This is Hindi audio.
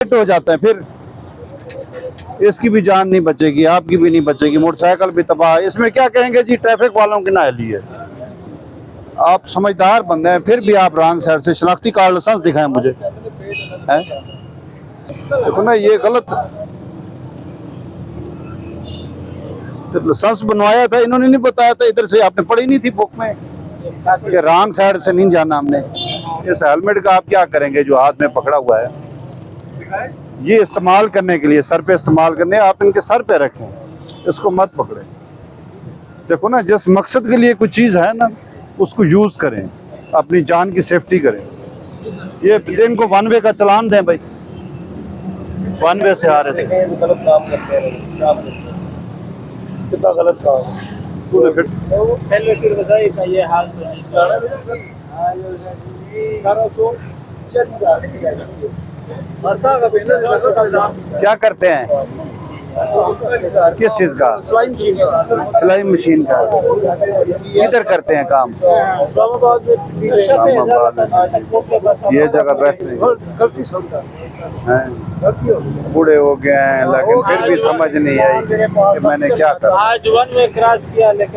हिट हो जाते हैं, फिर इसकी भी जान नहीं बचेगी, आपकी भी नहीं बचेगी, मोटरसाइकिल भी तबाह। इसमें क्या कहेंगे जी, ट्रैफिक वालों की नाअहली है। आप समझदार बंदे हैं, फिर भी आप रॉन्ग साइड से शनाख्ती कार्ड लाइसेंस दिखाएं मुझे, है देखो ना, ये गलत। तो लाइसेंस बनवाया था इन्होंने, नहीं बताया था, इधर से आपने पढ़ी नहीं थी बुक में कि रॉन्ग साइड से नहीं जाना हमने। इस हेलमेट का आप क्या करेंगे जो हाथ में पकड़ा हुआ है, ये इस्तेमाल करने के लिए, सर पे इस्तेमाल करने, आप इनके सर पे रखें, इसको मत पकड़े। देखो ना, जिस मकसद के लिए कोई चीज़ है ना, उसको यूज़ करें, अपनी जान की सेफ्टी करें। ये इनको वन वे का चलान दें भाई, वन वे से आ रहे थे। गलत काम करते हैं, कितना गलत काम है। पहले फिर बताइए ये हाल तो है। क्या करते हैं, किस चीज़ का? सिलाई मशीन का। किधर करते हैं काम? ये जगह बेस्ट नहीं, बूढ़े हो गए हैं लेकिन फिर भी समझ नहीं आई कि मैंने क्या करा। आज वन में क्रॉस किया लेकिन